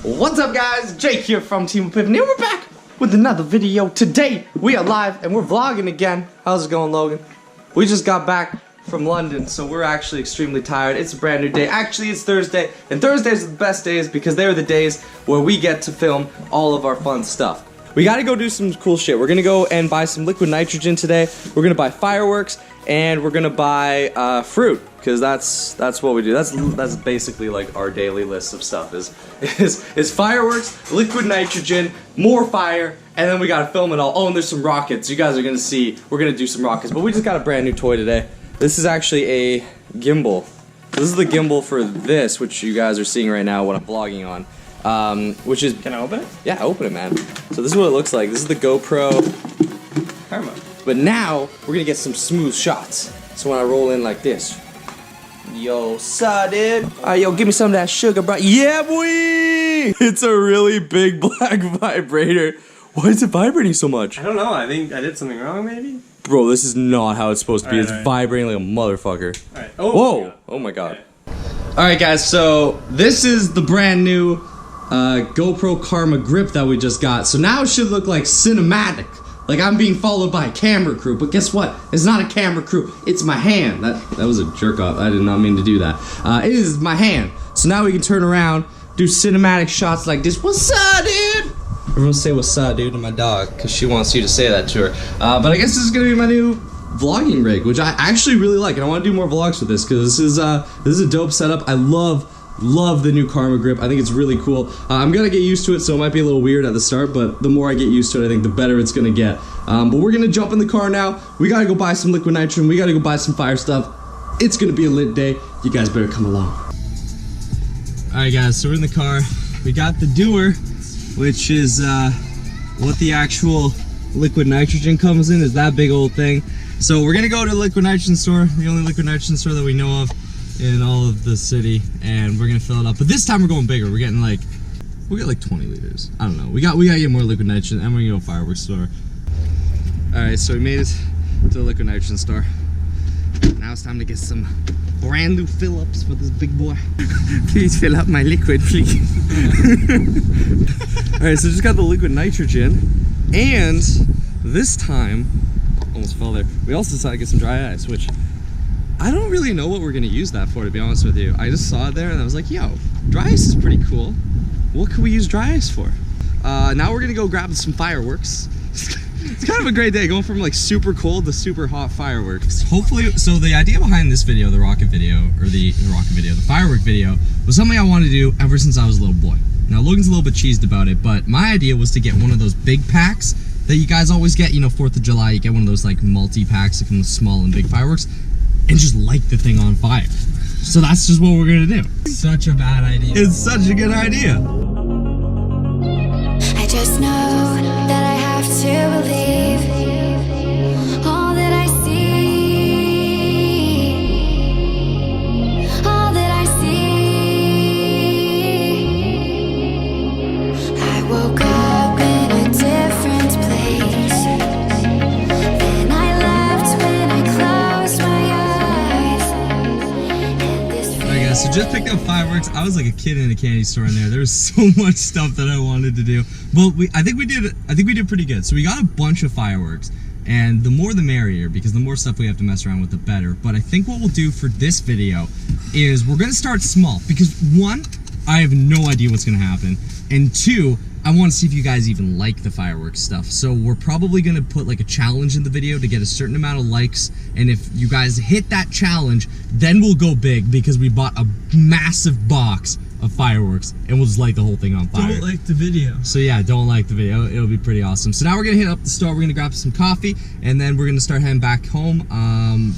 What's up guys, Jake here from Team Epiphany, and we're back with another video. Today, we are live and we're vlogging again. How's it going, Logan? We just got back from London, so we're actually extremely tired. It's a brand new day. Actually, it's Thursday, and Thursdays are the best days because they're the days where we get to film all of our fun stuff. We gotta go do some cool shit. We're gonna go and buy some liquid nitrogen today. We're gonna buy fireworks, and we're gonna buy fruit, because that's what we do. That's basically like our daily list of stuff is fireworks, liquid nitrogen, more fire, and then we gotta film it all. Oh, and there's some rockets. You guys are gonna see. We're gonna do some rockets, but we just got a brand new toy today. This is actually a gimbal. This is the gimbal for this, which you guys are seeing right now, what I'm vlogging on. Which is... Can I open it? Yeah, open it, man. So this is what it looks like. This is the GoPro Karma. But now, we're gonna get some smooth shots. So when I roll in like this. Yo, saw dude. Alright, yo, give me some of that sugar, bro. Yeah, boy! It's a really big black vibrator. Why is it vibrating so much? I don't know. I think I did something wrong, maybe? Bro, this is not how it's supposed to be. It's right. vibrating like a motherfucker. Alright. Oh, whoa! Oh my god. Alright guys, so this is the brand new GoPro Karma grip that we just got. So now it should look like cinematic. Like I'm being followed by a camera crew. But guess what? It's not a camera crew. It's my hand. That was a jerk off. I did not mean to do that. It is my hand. So now we can turn around, do cinematic shots like this. What's up, dude? Everyone say what's up, dude, to my dog, because she wants you to say that to her. But I guess this is gonna be my new vlogging rig, which I actually really like, and I want to do more vlogs with this because this is a dope setup. I love the new Karma grip. I think it's really cool. I'm gonna get used to it, so it might be a little weird at the start, but the more I get used to it, I think the better it's gonna get. But we're gonna jump in the car now. We gotta go buy some liquid nitrogen. We gotta go buy some fire stuff. It's gonna be a lit day. You guys better come along. Alright guys, so we're in the car. We got the doer, which is what the actual liquid nitrogen comes in, is that big old thing. So we're gonna go to the liquid nitrogen store, the only liquid nitrogen store that we know of in all of the city, and we're gonna fill it up. But this time we're going bigger. We'll get like 20 liters. I don't know. We gotta get more liquid nitrogen, and we're gonna go to a fireworks store. Alright, so we made it to the liquid nitrogen store. Now it's time to get some brand new fill-ups for this big boy. Please fill up my liquid, please. Alright, so just got the liquid nitrogen, and this time, almost fell there, we also decided to get some dry ice, which I don't really know what we're gonna use that for, to be honest with you. I just saw it there and I was like, yo, dry ice is pretty cool. What could we use dry ice for? Now we're gonna go grab some fireworks. It's kind of a great day, going from like super cold to super hot fireworks. Hopefully, so the idea behind this video, the rocket video, or the firework video, was something I wanted to do ever since I was a little boy. Now Logan's a little bit cheesed about it, but my idea was to get one of those big packs that you guys always get, you know, 4th of July, you get one of those like multi-packs that come with small and big fireworks, and just light the thing on fire. So that's just what we're gonna do. Such a bad idea. It's such a good idea. I just know that I have to believe all that I see, all that I see. I woke up in a different place, then I left when I closed my eyes. Alright guys, so just picked up fireworks. I was like a kid in a candy store in there. There was so much stuff that I wanted to do. Well, I think we did pretty good. So we got a bunch of fireworks, and the more the merrier, because the more stuff we have to mess around with, the better. But I think what we'll do for this video is we're gonna start small, because one, I have no idea what's gonna happen, and two, I want to see if you guys even like the fireworks stuff. So we're probably gonna put like a challenge in the video to get a certain amount of likes, and if you guys hit that challenge, then we'll go big, because we bought a massive box of fireworks, and we'll just light the whole thing on fire. Don't like the video. So yeah, don't like the video. It'll be pretty awesome. So now we're gonna hit up the store. We're gonna grab some coffee, and then we're gonna start heading back home.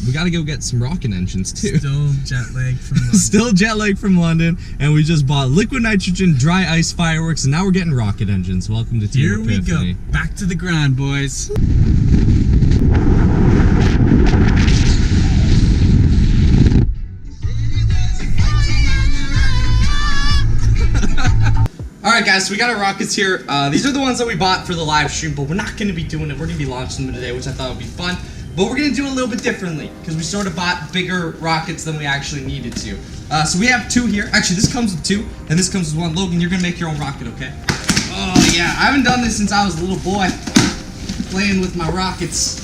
We gotta go get some rocket engines too. Still jet lagged from London. Still jet lagged from London, and we just bought liquid nitrogen, dry ice fireworks, and now we're getting rocket engines. Welcome to Team Epiphany. Here we go. Back to the grind, boys. Alright guys, so we got our rockets here. These are the ones that we bought for the live stream, but we're not going to be doing it. We're going to be launching them today, which I thought would be fun. But we're gonna do it a little bit differently because we sort of bought bigger rockets than we actually needed to. So we have 2 here. Actually, this comes with 2, and this comes with 1. Logan, you're gonna make your own rocket, okay? Oh yeah, I haven't done this since I was a little boy, playing with my rockets.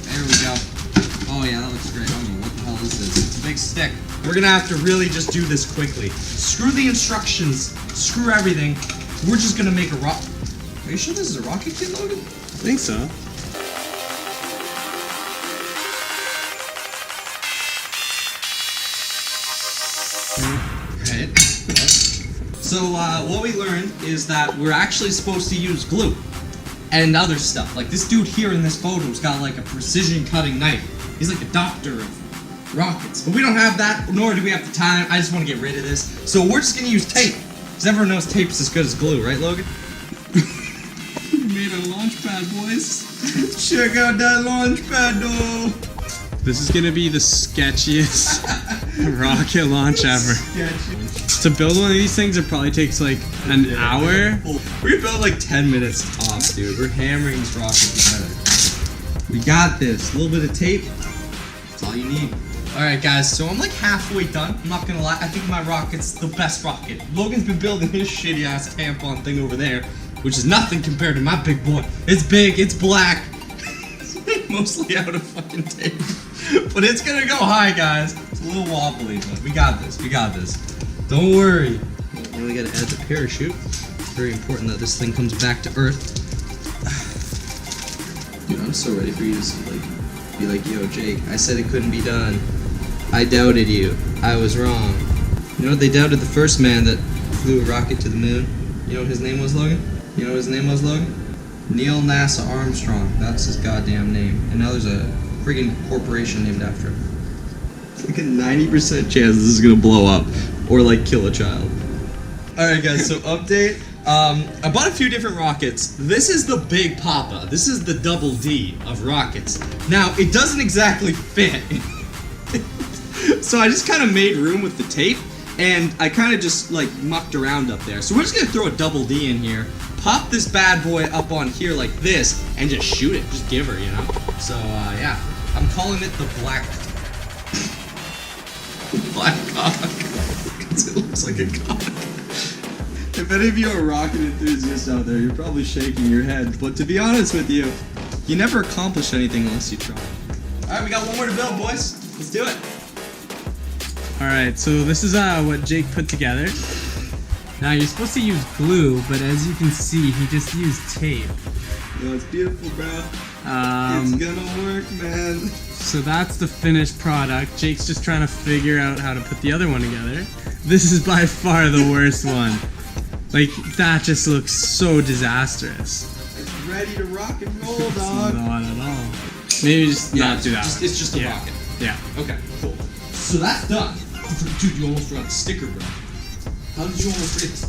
There we go. Oh yeah, that looks great. I don't know what the hell this is. It's a big stick. We're gonna have to really just do this quickly. Screw the instructions. Screw everything. We're just gonna make a rocket. Are you sure this is a rocket kit, Logan? I think so. Right. So what we learned is that we're actually supposed to use glue and other stuff. Like this dude here in this photo's got like a precision cutting knife. He's like a doctor of rockets. But we don't have that, nor do we have the time. I just want to get rid of this. So we're just gonna use tape. Because everyone knows tape's as good as glue, right, Logan? We made a launch pad, boys. Check out that launch pad, though. This is gonna be the sketchiest rocket launch ever. To build one of these things, it probably takes like an hour. We built like 10 minutes tops, dude. We're hammering this rocket together. We got this. A little bit of tape. That's all you need. Alright guys, so I'm like halfway done. I'm not gonna lie, I think my rocket's the best rocket. Logan's been building his shitty ass tampon thing over there, which is nothing compared to my big boy. It's big, it's black. Mostly out of fucking tape. But it's gonna go high, guys. It's a little wobbly, but we got this, we got this. Don't worry. Now we gotta add the parachute. It's very important that this thing comes back to Earth. Dude, I'm so ready for you to like, be like, yo, Jake, I said it couldn't be done. I doubted you. I was wrong. You know what? They doubted the first man that flew a rocket to the moon. You know what his name was, Logan? You know what his name was, Logan? Neil NASA Armstrong. That's his goddamn name. And now there's a friggin' corporation named after him. It's like a 90% chance this is gonna blow up or like kill a child. Alright guys, so update. I bought a few different rockets. This is the Big Papa. This is the double D of rockets. Now, it doesn't exactly fit. So I just kind of made room with the tape, and I kind of just like mucked around up there. So we're just gonna throw a double D in here, pop this bad boy up on here like this, and just shoot it. Just give her, you know? So, yeah. I'm calling it the Black Cock. Because it looks like a cock. If any of you are rocket enthusiasts out there, you're probably shaking your head. But to be honest with you, you never accomplish anything unless you try. Alright, we got one more to build, boys. Let's do it. Alright, so this is what Jake put together. Now you're supposed to use glue, but as you can see, he just used tape. Yo, it's beautiful, bro. It's gonna work, man. So that's the finished product. Jake's just trying to figure out how to put the other one together. This is by far the worst one. Like, that just looks so disastrous. It's ready to rock and roll, dog. Not at all. Maybe just not do that. It's just a rocket. Yeah. Okay, cool. So that's done. Dude, you almost forgot the sticker, bro. How did you almost forget this?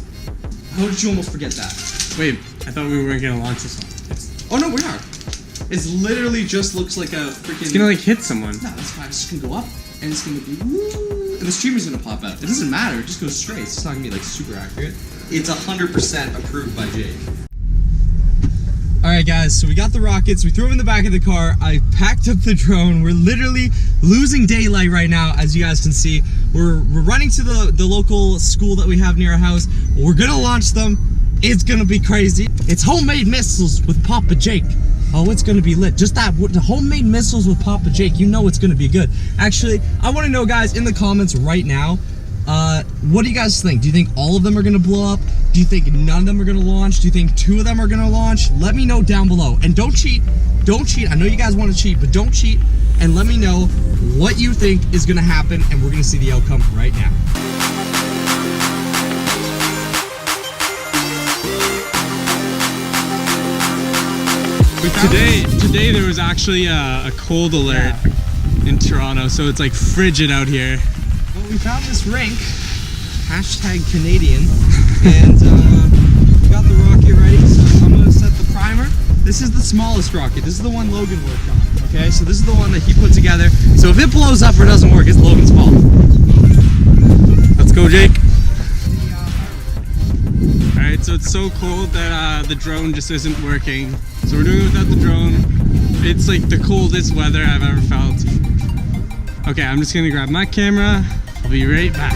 How did you almost forget that? Wait, I thought we weren't gonna launch this one. Oh no, we are. It's literally just looks like a freaking... It's gonna like hit someone. No, that's fine. It's just gonna go up, and it's gonna be woo, and the streamer's gonna pop out. It doesn't matter. It just goes straight. It's not gonna be like super accurate. It's 100% approved by Jake. Alright guys, so we got the rockets, we threw them in the back of the car, I packed up the drone, we're literally losing daylight right now, as you guys can see. We're running to the local school that we have near our house, we're gonna launch them, it's gonna be crazy. It's homemade missiles with Papa Jake. Oh, it's gonna be lit. Just that, the homemade missiles with Papa Jake, you know it's gonna be good. Actually, I wanna know guys in the comments right now, what do you guys think? Do you think all of them are gonna blow up? Do you think none of them are gonna launch? Do you think 2 of them are gonna launch? Let me know down below. And don't cheat. Don't cheat. I know you guys want to cheat, but don't cheat. And let me know what you think is gonna happen, and we're gonna see the outcome right now. Today there was actually a cold alert in Toronto, so it's like frigid out here. Well, we found this rink, #Canadian, and we got the rocket ready, so I'm gonna set the primer. This is the smallest rocket. This is the one Logan worked on, okay? So this is the one that he put together. So if it blows up or doesn't work, it's Logan's fault. Let's go, Jake. Alright, so it's so cold that the drone just isn't working. So we're doing it without the drone. It's like the coldest weather I've ever felt. Okay, I'm just gonna grab my camera. I'll be right back.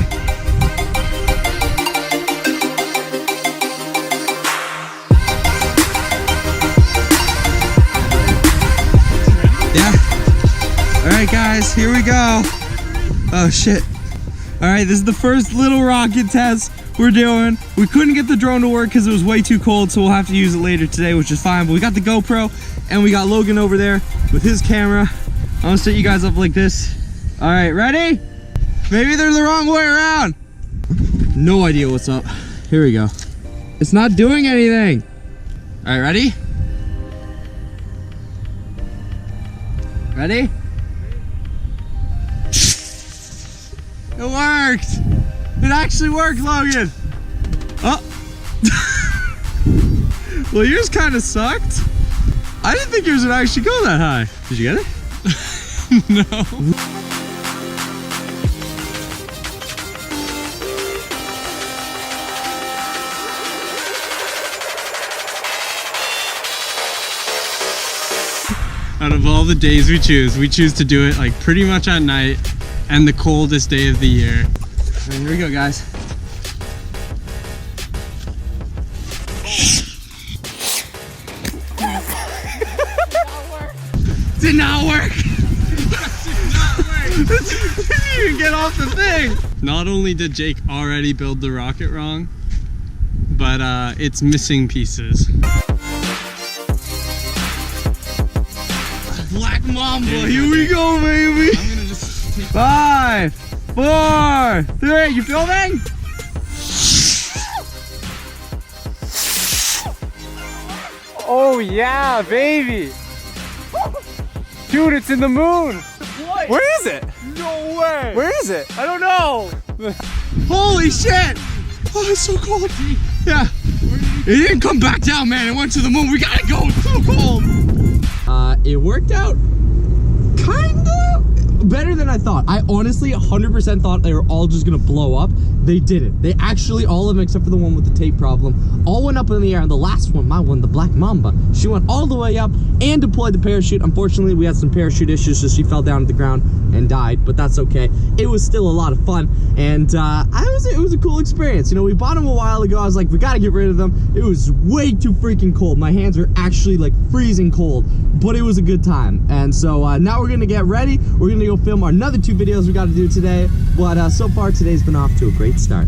Yeah. All right, guys, here we go. Oh shit. All right, this is the first little rocket test we're doing. We couldn't get the drone to work because it was way too cold, so we'll have to use it later today, which is fine. But we got the GoPro and we got Logan over there with his camera. I'm gonna set you guys up like this. All right, ready? Maybe they're the wrong way around. No idea what's up. Here we go. It's not doing anything. All right, ready? Ready? It worked! It actually worked, Logan! Oh! Well, yours kind of sucked. I didn't think yours would actually go that high. Did you get it? No. Out of all the days we choose to do it like pretty much at night and the coldest day of the year. All right, here we go, guys. Did not work. Did not work. Didn't even get off the thing. Not only did Jake already build the rocket wrong, but it's missing pieces. Black Mamba, here we go, baby. I'm gonna just take 5, 4, 3. You filming? Oh yeah, baby! Dude, it's in the moon! Where is it? No way. Where is it? I don't know! Holy shit! Oh, it's so cold. Yeah. It didn't come back down, man. It went to the moon. We gotta go. It's so cold. It worked out kinda better than I thought. I honestly 100% thought they were all just gonna blow up. They didn't. They actually, all of them except for the one with the tape problem, all went up in the air. And the last one, my one, the Black Mamba, she went all the way up and deployed the parachute. Unfortunately, we had some parachute issues, so she fell down to the ground and died, but that's okay. It was still a lot of fun, and it was a cool experience. You know, we bought them a while ago. I was like, we gotta get rid of them. It was way too freaking cold. My hands are actually like freezing cold, but it was a good time. And so now we're gonna get ready. We're gonna go film our another 2 videos we got to do today, but so far today's been off to a great start.